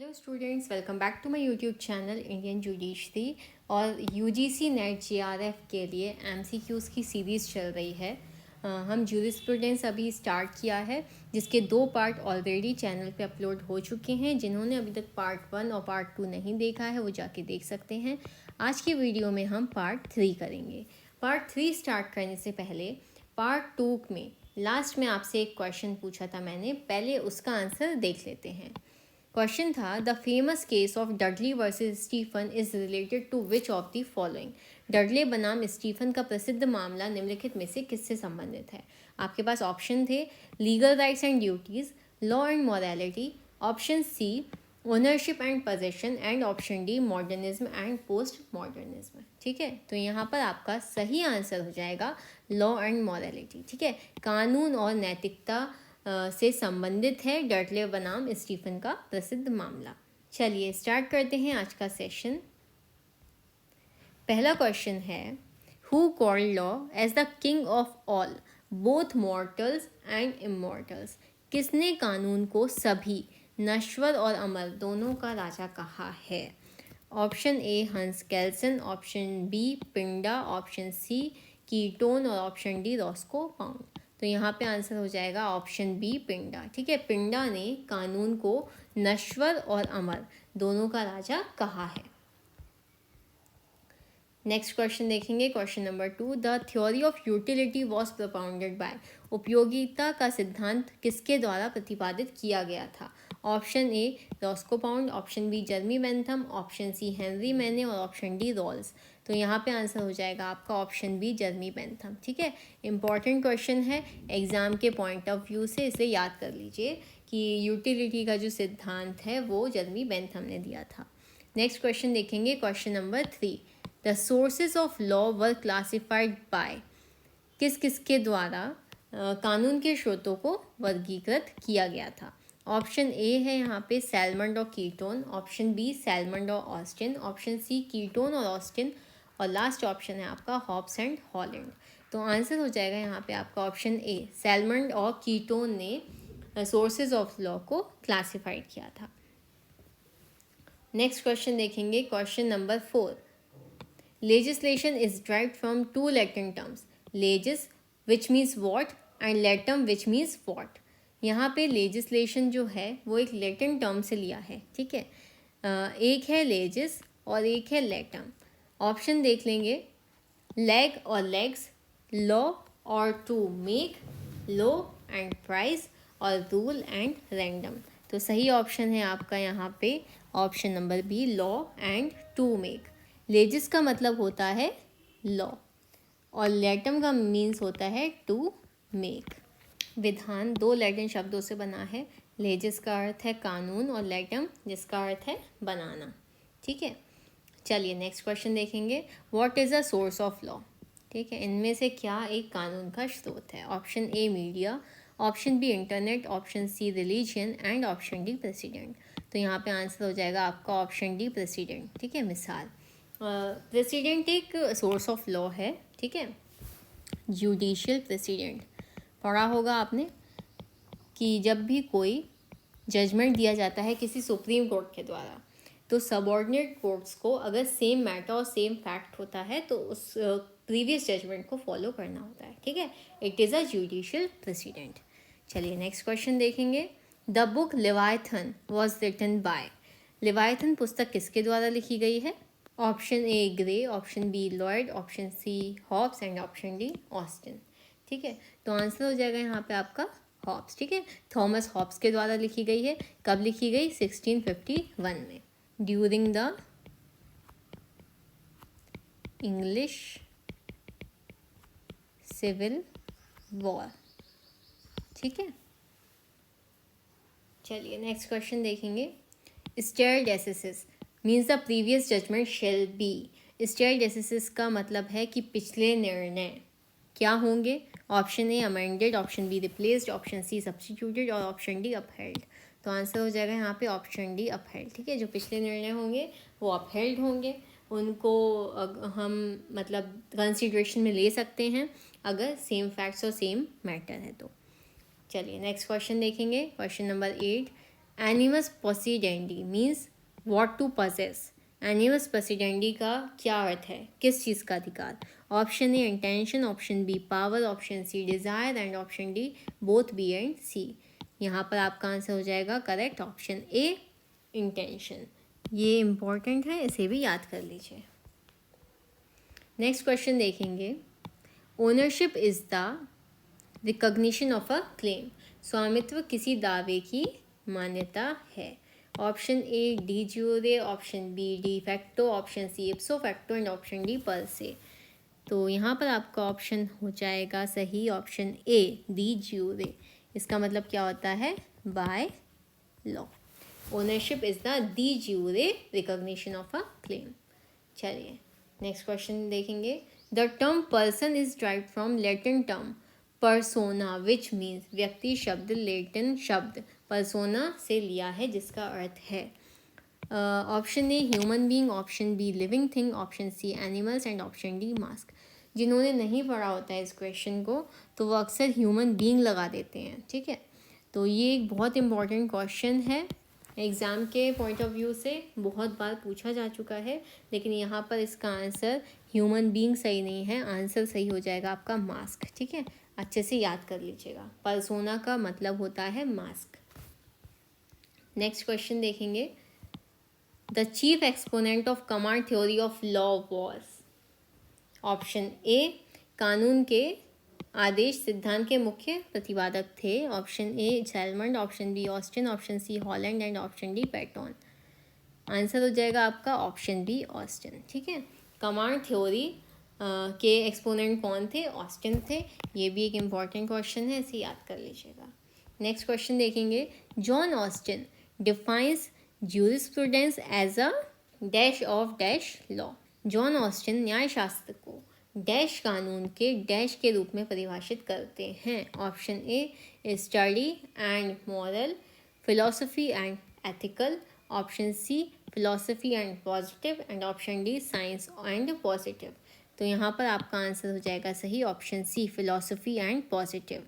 Hello students, welcome back to my YouTube channel Indian judiciary. और UGC NET JRF के लिए MCQs की series चल रही है। हम जूरिस्प्रूडेंस अभी स्टार्ट किया है, जिसके 2 पार्ट ऑलरेडी चैनल पे अपलोड हो चुके हैं। जिन्होंने अभी तक पार्ट 1 और पार्ट 2 नहीं देखा है वो जाके देख सकते हैं। आज की वीडियो में हम पार्ट 3 करेंगे। पार्ट 3 स्टार्ट करने से पहले पार्ट 2 में लास्ट में आपसे एक क्वेश्चन पूछा था मैंने, पहले उसका आंसर देख लेते हैं। क्वेश्चन था, the famous case of Dudley versus Stephen is related to which of the following. Dudley बनाम स्टीफन का प्रसिद्ध मामला निम्नलिखित में से किससे संबंधित है। आपके पास ऑप्शन थे legal rights and duties, law and morality, option C ownership and possession, and option D modernism and post modernism. ठीक है, तो यहाँ पर आपका सही आंसर हो जाएगा लॉ एंड मॉरलिटी। ठीक है, कानून और नैतिकता से संबंधित है डडले बनाम स्टीफन का प्रसिद्ध मामला। चलिए स्टार्ट करते हैं आज का सेशन। पहला क्वेश्चन है, who called law as the king of all both mortals and immortals. किसने कानून को सभी नश्वर और अमर दोनों का राजा कहा है। ऑप्शन ए हंस केल्सन, ऑप्शन बी पिंडा, ऑप्शन सी कीटोन और ऑप्शन डी रॉस्को पाउंड। तो यहाँ पे आंसर हो जाएगा ऑप्शन बी पिंडा। ठीक है, पिंडा ने कानून को नश्वर और अमर दोनों का राजा कहा है। नेक्स्ट क्वेश्चन देखेंगे, question number 2, the theory of utility was propounded by. उपयोगिता का सिद्धांत किसके द्वारा प्रतिपादित किया गया था। Option A Roscoe Pound, option B Jeremy Bentham, option C Henry Maine और ऑप्शन डी रॉल्स। तो यहाँ पे आंसर हो जाएगा आपका ऑप्शन बी जर्मी बेंथम। ठीक है, इंपॉर्टेंट क्वेश्चन है एग्जाम के पॉइंट ऑफ व्यू से, इसलिए याद कर लीजिए कि यूटिलिटी का जो सिद्धांत है वो जर्मी बेंथम ने दिया था। नेक्स्ट क्वेश्चन देखेंगे, question number 3, the sources of law were classified by. किस किसके द्वारा कानून के स्रोतों को वर्गीकृत किया गया था। ऑप्शन ए है यहाँ पे सैलमंड और कीटोन, ऑप्शन बी सैलमंड और ऑस्टिन, ऑप्शन सी कीटोन और ऑस्टिन, और लास्ट ऑप्शन है आपका हॉब्स एंड हॉलैंड। तो आंसर हो जाएगा यहाँ पे आपका ऑप्शन ए, सैलमंड और कीटोन ने सोर्सेज ऑफ लॉ को क्लासिफाइड किया था। नेक्स्ट क्वेश्चन देखेंगे, question number 4, legislation is derived from 2 Latin terms, legis which means what and latum which means what। यहाँ पे legislation जो है वो एक Latin term से लिया है। ठीक है, एक है legis और एक है latum। ऑप्शन देख लेंगे, leg और legs, law और to make, law and price, और rule and random। तो सही ऑप्शन है आपका यहाँ पे option number B, law and to make. लेजिस का मतलब होता है लॉ और लेटम का मीन्स होता है टू मेक। विधान 2 लैटिन शब्दों से बना है, लेजिस का अर्थ है कानून और लेटम जिसका अर्थ है बनाना। ठीक है, चलिए नेक्स्ट क्वेश्चन देखेंगे, what is a source of law. ठीक है, इनमें से क्या एक कानून का स्रोत है। Option A media, option B internet, option C religion and option D president. तो यहाँ पे आंसर हो जाएगा आपका ऑप्शन डी प्रेसिडेंट। ठीक है, मिसाल प्रेसिडेंट एक सोर्स ऑफ लॉ है। ठीक है, जुडिशियल प्रेसिडेंट पढ़ा होगा आपने कि जब भी कोई जजमेंट दिया जाता है किसी सुप्रीम कोर्ट के द्वारा, तो सबऑर्डिनेट कोर्ट्स को अगर सेम मैटर और सेम फैक्ट होता है तो उस प्रीवियस जजमेंट को फॉलो करना होता है। ठीक है, it is a judicial president. चलिए नेक्स्ट क्वेश्चन देखेंगे, the book Leviathan was written by. Leviathan पुस्तक किसके द्वारा लिखी गई है। Option A Grey, option B Lloyd, option C Hobbes and option D Austin. ठीक है, तो आंसर हो जाएगा यहाँ पे आपका हॉब्स। ठीक है, थॉमस हॉब्स के द्वारा लिखी गई है। कब लिखी गई, 1651 में, during the English civil war. ठीक है, चलिए नेक्स्ट क्वेश्चन देखेंगे, stare decisis means the previous judgment shall be. Stare decisis का मतलब है कि पिछले निर्णय क्या होंगे। Option A amended, option B replaced, option C substituted और ऑप्शन डी अपहेल्ड। तो आंसर हो जाएगा यहाँ पे ऑप्शन डी अपहेल्ड। ठीक है, जो पिछले निर्णय होंगे वो अपहेल्ड होंगे, उनको हम मतलब कंसिडरेशन में ले सकते हैं अगर सेम फैक्ट्स और सेम मैटर है तो। चलिए नेक्स्ट क्वेश्चन देखेंगे, question number 8, animus possidendi means what to possess. Animus possidendi का क्या अर्थ है, किस चीज़ का अधिकार। Option A intention, option B power, option C desire and option D both B and C. यहाँ पर आपका आंसर हो जाएगा करेक्ट ऑप्शन ए इंटेंशन। ये इम्पॉर्टेंट है, इसे भी याद कर लीजिए। नेक्स्ट क्वेश्चन देखेंगे। Ownership is the recognition of a claim. स्वामित्व किसी दावे की मान्यता है। Option A de jure, option B de facto, option C ipso facto and option D per se. तो यहाँ पर आपका ऑप्शन हो जाएगा सही ऑप्शन ए डी ज्यूरे। इसका मतलब क्या होता है, by law. Ownership is the de jure recognition of a claim. चलिए नेक्स्ट क्वेश्चन देखेंगे। The term person is derived from Latin term persona which means. व्यक्ति शब्द लैटिन शब्द परसोना से लिया है जिसका अर्थ है option A human being, option B living thing, option C animals and option D mask. जिन्होंने नहीं पढ़ा होता है इस क्वेश्चन को तो वो अक्सर ह्यूमन बीइंग लगा देते हैं, ठीक है। तो ये एक बहुत इंपॉर्टेंट क्वेश्चन है, एग्ज़ाम के पॉइंट ऑफ व्यू से बहुत बार पूछा जा चुका है, लेकिन यहाँ पर इसका आंसर ह्यूमन बीइंग सही नहीं है, आंसर सही हो जाएगा आपका मास्क, ठीक है। अच्छे से याद कर लीजिएगा, पर्सोना का मतलब होता है मास्क। नेक्स्ट क्वेश्चन देखेंगे। The chief exponent of command theory of law was. Option A कानून के आदेश सिद्धांत के मुख्य प्रतिपादक थे। Option A Salmond, option B Austin, option C Holland and option D pattern. Answer हो जाएगा आपका ऑप्शन बी ऑस्टिन, ठीक है। कमांड थ्योरी के एक्सपोनेंट कौन थे, ऑस्टिन थे। ये भी एक इम्पॉर्टेंट क्वेश्चन है, इसे याद कर लीजिएगा। नेक्स्ट क्वेश्चन देखेंगे। John Austin defines jurisprudence as a dash of dash law. John Austin न्यायशास्त्र को डैश कानून के डैश के रूप में परिभाषित करते हैं। Option A study and moral, philosophy and ethical, option C philosophy and positive and option D science and positive. तो यहाँ पर आपका आंसर हो जाएगा सही option C philosophy and positive.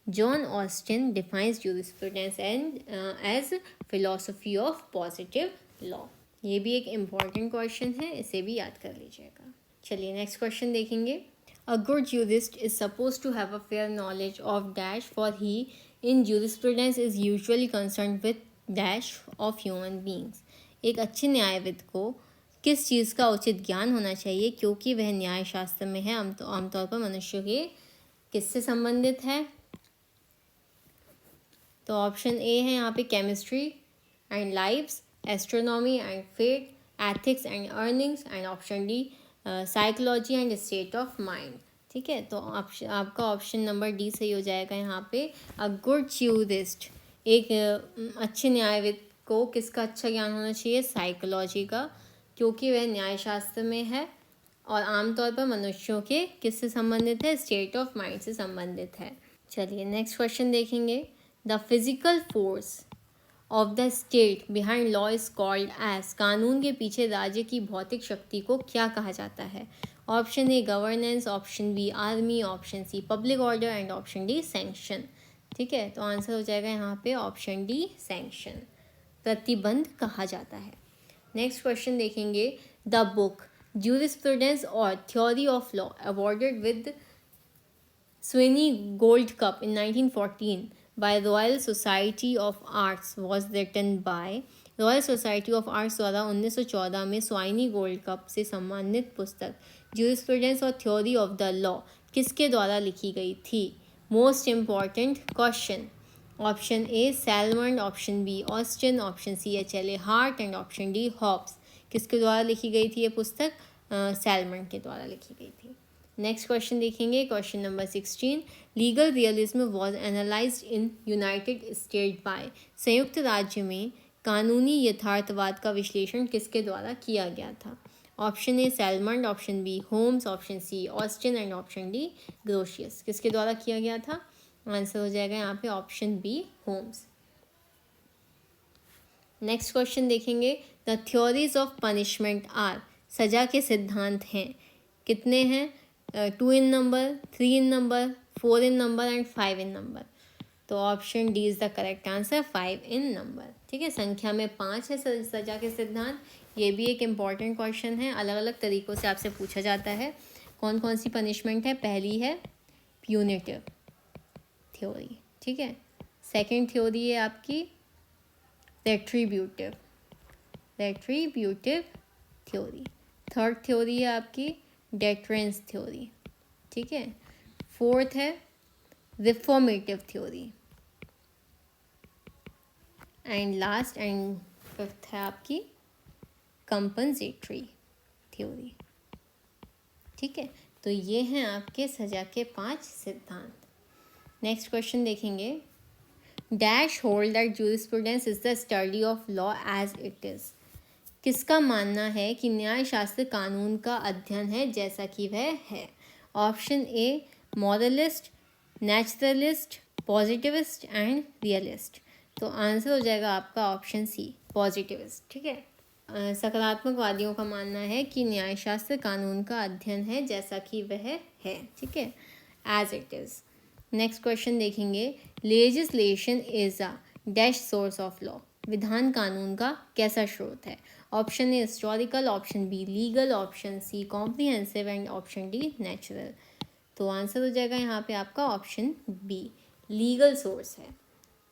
John Austin defines jurisprudence and as philosophy of positive law. ये भी एक इम्पॉर्टेंट क्वेश्चन है, इसे भी याद कर लीजिएगा। चलिए नेक्स्ट क्वेश्चन देखेंगे। A good jurist is supposed to have a fair knowledge of dash for he in jurisprudence is usually concerned with dash of human beings। एक अच्छे न्यायविद को किस चीज़ का उचित ज्ञान होना चाहिए क्योंकि वह न्याय शास्त्र में है आमतौर पर मनुष्य के किससे संबंधित है। तो ऑप्शन ए है यहाँ पे chemistry and lives, astronomy and fate, ethics and earnings and option D psychology and state of mind, ठीक है। तो आपका ऑप्शन नंबर डी सही हो जाएगा यहाँ पे। अ गुड ज्यूरिस्ट, एक अच्छे न्यायविद को किसका अच्छा ज्ञान होना चाहिए, साइकोलॉजी का, क्योंकि वह न्यायशास्त्र में है और आमतौर पर मनुष्यों के किससे संबंधित है, स्टेट ऑफ माइंड से संबंधित है। चलिए नेक्स्ट क्वेश्चन देखेंगे। The physical force of the state behind law is called as. कानून के पीछे राज्य की भौतिक शक्ति को क्या कहा जाता है। Option A governance, option B army, option C public order and option D sanction, ठीक है। तो आंसर हो जाएगा यहाँ पे ऑप्शन डी सैंक्शन, प्रतिबंध कहा जाता है। नेक्स्ट क्वेश्चन देखेंगे। द बुक ज्यूरिस्प्रूडेंस और theory of law awarded with Swinney gold cup in 1914 by Royal Society of Arts was written by। Royal society of arts द्वारा 1914 में स्वाइनी गोल्ड कप से सम्मानित पुस्तक ज्यूरिस्प्रूडेंस और थ्योरी ऑफ द लॉ किसके द्वारा लिखी गई थी। Most important question. Option A Salmond, option B Austin, option C H.L.A. Hart and option D Hobbes. किसके द्वारा लिखी गई थी ये पुस्तक, सैलमंड के द्वारा लिखी गई थी। नेक्स्ट क्वेश्चन देखेंगे, question number 16। Legal realism was analysed in United state by. संयुक्त राज्य में कानूनी यथार्थवाद का विश्लेषण किसके द्वारा किया गया था। Option A Salmond, option B Holmes, option C Austin and option D Grotius. किसके द्वारा किया गया था, आंसर हो जाएगा यहाँ पे option B Holmes. Next question देखेंगे। The theories of punishment are. सजा के सिद्धांत हैं, कितने हैं, 2 in number, 3 in number, 4 in number and 5 in number। तो option D is the correct answer, 5 in number. ठीक है, संख्या में 5 है सजा के सिद्धांत। ये भी एक इम्पॉर्टेंट क्वेश्चन है, अलग अलग तरीक़ों से आपसे पूछा जाता है। कौन कौन सी पनिशमेंट है? पहली है प्यूनिटिव थ्योरी, ठीक है। सेकंड थ्योरी है आपकी रेट्रीब्यूटिव थ्योरी। थर्ड थ्योरी है आपकी डेटरेंस थ्योरी, ठीक है। फोर्थ है reformative theory and last and fifth है आपकी कंपनसेटरी थ्योरी, ठीक है। तो ये हैं आपके सजा के 5 सिद्धांत। नेक्स्ट क्वेश्चन देखेंगे। Dash hold that jurisprudence is the study of law as it is. किसका मानना है कि न्याय शास्त्र कानून का अध्ययन है जैसा कि वह है? Option A moralist, naturalist, positivist and realist. तो आंसर हो जाएगा आपका ऑप्शन सी पॉजिटिविस्ट, ठीक है। सकारात्मकवादियों का मानना है कि न्यायशास्त्र कानून का अध्ययन है जैसा कि वह है, ठीक है, as it is. Next question देखेंगे। Legislation is a dash source of law. विधान कानून का कैसा स्रोत है? Option A historical, option B legal, option C comprehensive and option D natural. तो आंसर हो जाएगा यहाँ पे आपका ऑप्शन बी लीगल सोर्स है।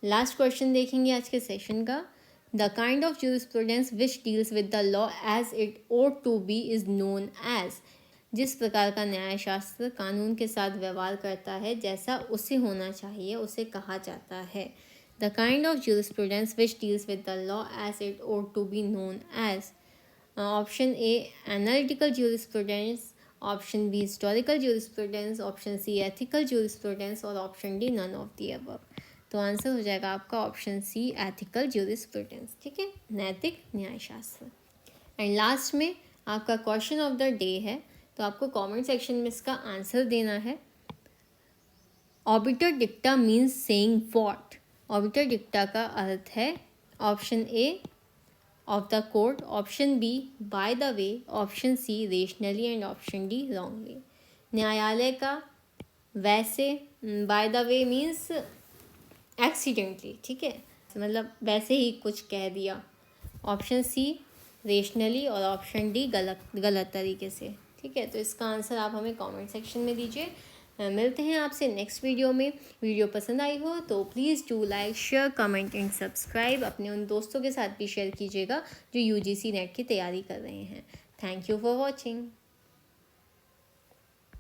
लास्ट क्वेश्चन देखेंगे आज के सेशन का। The kind of jurisprudence which deals with the law as it ought to be is known as. जिस प्रकार का न्यायशास्त्र कानून के साथ व्यवहार करता है जैसा उसे होना चाहिए उसे कहा जाता है। The kind of jurisprudence which deals with the law as it ought to be known as. Option A analytical jurisprudence, option B historical jurisprudence, option C ethical jurisprudence और option D none of the above. तो answer हो जाएगा आपका option C ethical jurisprudence, ठीक है, नैतिक न्यायशास्त्र। And last में आपका क्वेश्चन ऑफ द डे है, तो आपको कमेंट सेक्शन में इसका आंसर देना है। Obiter dicta means saying what. Obiter dicta का अर्थ है option A of the court, option B by the way, option C rationally and option D wrongly. न्यायालय का वैसे, by the way means accidentally, ठीक है, मतलब वैसे ही कुछ कह दिया। ऑप्शन सी रेशनली और ऑप्शन डी गलत तरीके से, ठीक है। तो इसका आंसर आप हमें कमेंट सेक्शन में दीजिए। मिलते हैं आपसे नेक्स्ट वीडियो में। वीडियो पसंद आई हो तो please do like, share, comment and subscribe. अपने उन दोस्तों के साथ भी शेयर कीजिएगा जो UGC नेट की तैयारी कर रहे हैं। Thank you for watching.